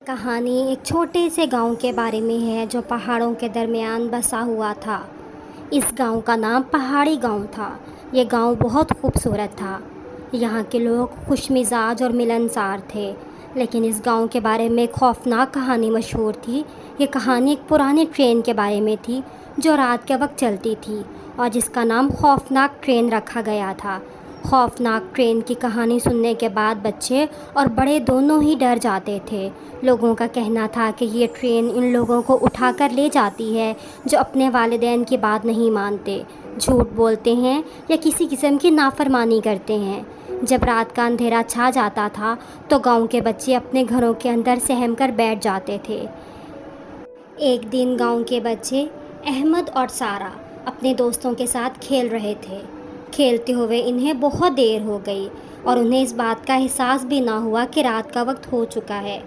کہانی ایک چھوٹے سے گاؤں کے بارے میں ہے جو پہاڑوں کے درمیان بسا ہوا تھا۔ اس گاؤں کا نام پہاڑی گاؤں تھا۔ یہ گاؤں بہت خوبصورت تھا۔ یہاں کے لوگ خوش مزاج اور ملنسار تھے، لیکن اس گاؤں کے بارے میں ایک خوفناک کہانی مشہور تھی۔ یہ کہانی ایک پرانی ٹرین کے بارے میں تھی جو رات کے وقت چلتی تھی اور جس کا نام خوفناک ٹرین رکھا گیا تھا۔ خوفناک ٹرین کی کہانی سننے کے بعد بچے اور بڑے دونوں ہی ڈر جاتے تھے۔ لوگوں کا کہنا تھا کہ یہ ٹرین ان لوگوں کو اٹھا کر لے جاتی ہے جو اپنے والدین کی بات نہیں مانتے، جھوٹ بولتے ہیں یا کسی قسم کی نافرمانی کرتے ہیں۔ جب رات کا اندھیرا چھا جاتا تھا تو گاؤں کے بچے اپنے گھروں کے اندر سہم کر بیٹھ جاتے تھے۔ ایک دن گاؤں کے بچے احمد اور سارہ اپنے دوستوں کے ساتھ کھیل رہے تھے۔ کھیلتے ہوئے انہیں بہت دیر ہو گئی اور انہیں اس بات کا احساس بھی نہ ہوا کہ رات کا وقت ہو چکا ہے۔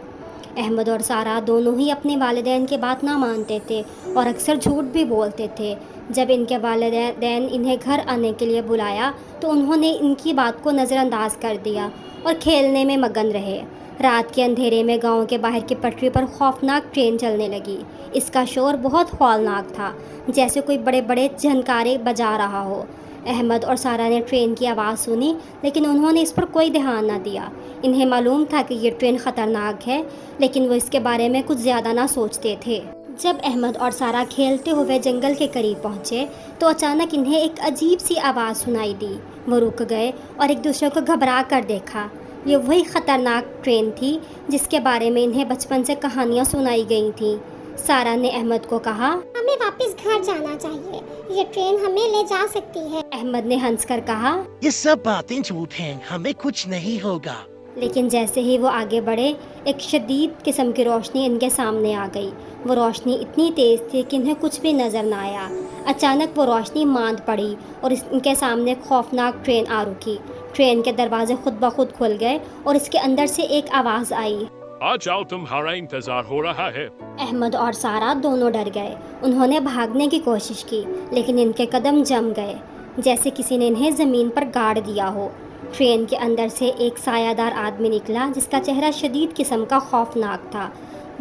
احمد اور سارہ دونوں ہی اپنے والدین کی بات نہ مانتے تھے اور اکثر جھوٹ بھی بولتے تھے۔ جب ان کے والدین انہیں گھر آنے کے لیے بلایا تو انہوں نے ان کی بات کو نظر انداز کر دیا اور کھیلنے میں مگن رہے۔ رات کے اندھیرے میں گاؤں کے باہر کی پٹری پر خوفناک ٹرین چلنے لگی۔ اس کا شور بہت ہولناک تھا، جیسے کوئی بڑے بڑے جھنکارے بجا رہا ہو۔ احمد اور سارہ نے ٹرین کی آواز سنی، لیکن انہوں نے اس پر کوئی دھیان نہ دیا۔ انہیں معلوم تھا کہ یہ ٹرین خطرناک ہے، لیکن وہ اس کے بارے میں کچھ زیادہ نہ سوچتے تھے۔ جب احمد اور سارہ کھیلتے ہوئے جنگل کے قریب پہنچے تو اچانک انہیں ایک عجیب سی آواز سنائی دی۔ وہ رک گئے اور ایک دوسرے کو گھبرا کر دیکھا۔ یہ وہی خطرناک ٹرین تھی جس کے بارے میں انہیں بچپن سے کہانیاں سنائی گئی تھیں۔ سارہ نے احمد کو کہا، ہمیں واپس گھر جانا چاہیے، یہ ٹرین ہمیں لے جا سکتی ہے۔ احمد نے ہنس کر کہا، یہ سب باتیں جھوٹ ہیں، ہمیں کچھ نہیں ہوگا۔ لیکن جیسے ہی وہ آگے بڑھے ایک شدید قسم کی روشنی ان کے سامنے آ گئی۔ وہ روشنی اتنی تیز تھی کہ انہیں کچھ بھی نظر نہ آیا۔ اچانک وہ روشنی ماند پڑی اور ان کے سامنے ایک خوفناک ٹرین آ رکی۔ ٹرین کے دروازے خود بخود کھل گئے اور اس کے اندر سے ایک آواز آئی، آ جاؤ، تمہارا انتظار ہو رہا ہے۔ احمد اور سارہ دونوں ڈر گئے۔ انہوں نے بھاگنے کی کوشش کی، لیکن ان کے قدم جم گئے جیسے کسی نے انہیں زمین پر گاڑ دیا ہو۔ ٹرین کے اندر سے ایک سایہ دار آدمی نکلا جس کا چہرہ شدید قسم کا خوفناک تھا۔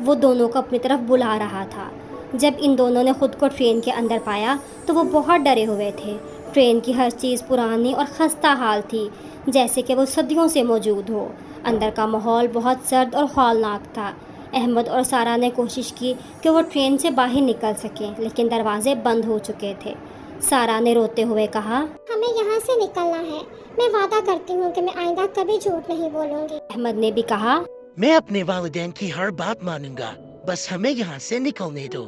وہ دونوں کو اپنی طرف بلا رہا تھا۔ جب ان دونوں نے خود کو ٹرین کے اندر پایا تو وہ بہت ڈرے ہوئے تھے۔ ٹرین کی ہر چیز پرانی اور خستہ حال تھی، جیسے کہ وہ صدیوں سے موجود ہو۔ اندر کا ماحول بہت سرد اور ہولناک تھا۔ احمد اور سارہ نے کوشش کی کہ وہ ٹرین سے باہر نکل سکیں، لیکن دروازے بند ہو چکے تھے۔ سارہ نے روتے ہوئے کہا، ہمیں یہاں سے نکلنا ہے، میں وعدہ کرتی ہوں کہ میں آئندہ کبھی جھوٹ نہیں بولوں گی۔ احمد نے بھی کہا، میں اپنے والدین کی ہر بات مانوں گا، بس ہمیں یہاں سے نکلنے دو۔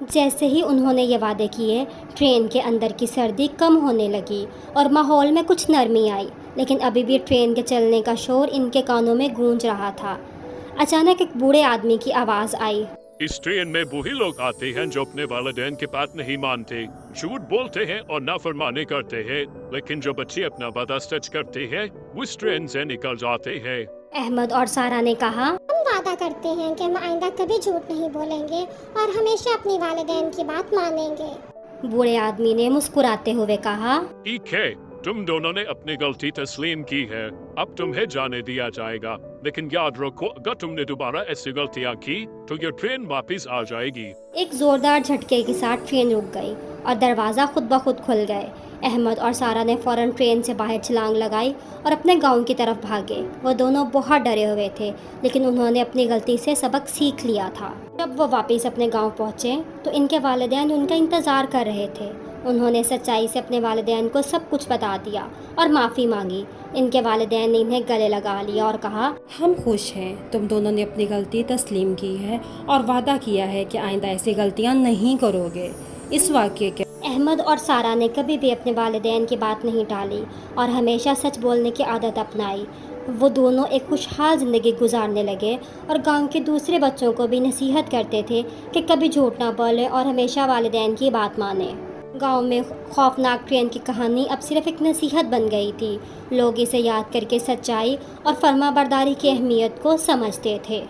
جیسے ہی انہوں نے یہ وعدے کیے، ٹرین کے اندر کی سردی کم ہونے لگی اور ماحول میں کچھ نرمی آئی، لیکن ابھی بھی ٹرین کے چلنے کا شور ان کے کانوں میں گونج رہا تھا۔ اچانک ایک بوڑھے آدمی کی آواز آئی، اس ٹرین میں وہی لوگ آتے ہیں جو اپنے والدین کی بات نہیں مانتے، جھوٹ بولتے ہیں اور نافرمانی کرتے ہیں، لیکن جو بچے اپنا وعدہ سچ کرتے ہیں وہ اس ٹرین سے نکل جاتے ہیں۔ احمد اور سارہ نے کہا، ہم وعدہ کرتے ہیں کہ ہم آئندہ کبھی جھوٹ نہیں بولیں گے اور ہمیشہ اپنی والدین کی بات مانیں گے۔ بوڑھے آدمی نے مسکراتے ہوئے کہا، ٹھیک ہے، تم دونوں نے اپنی غلطی تسلیم کی ہے، اب تمہیں جانے دیا جائے گا، لیکن یاد رکھو اگر تم نے دوبارہ ایسی غلطیاں کی تو یہ ٹرین واپس آ جائے گی۔ ایک زوردار جھٹکے کے ساتھ ٹرین رک گئی اور دروازہ خود بخود کھل گئے۔ احمد اور سارہ نے فوراً ٹرین سے باہر چھلانگ لگائی اور اپنے گاؤں کی طرف بھاگے۔ وہ دونوں بہت ڈرے ہوئے تھے، لیکن انہوں نے اپنی غلطی سے سبق سیکھ لیا تھا۔ جب وہ واپس اپنے گاؤں پہنچے تو ان کے والدین ان کا انتظار کر رہے تھے۔ انہوں نے سچائی سے اپنے والدین کو سب کچھ بتا دیا اور معافی مانگی۔ ان کے والدین نے انہیں گلے لگا لیا اور کہا، ہم خوش ہیں تم دونوں نے اپنی غلطی تسلیم کی ہے اور وعدہ کیا ہے کہ آئندہ ایسی غلطیاں نہیں کرو گے۔ اس واقعے کے احمد اور سارہ نے کبھی بھی اپنے والدین کی بات نہیں ٹالی اور ہمیشہ سچ بولنے کی عادت اپنائی۔ وہ دونوں ایک خوشحال زندگی گزارنے لگے اور گاؤں کے دوسرے بچوں کو بھی نصیحت کرتے تھے کہ کبھی جھوٹ نہ بولیں اور ہمیشہ والدین کی بات مانیں۔ گاؤں میں خوفناک ٹرین کی کہانی اب صرف ایک نصیحت بن گئی تھی۔ لوگ اسے یاد کر کے سچائی اور فرما برداری کی اہمیت کو سمجھتے تھے۔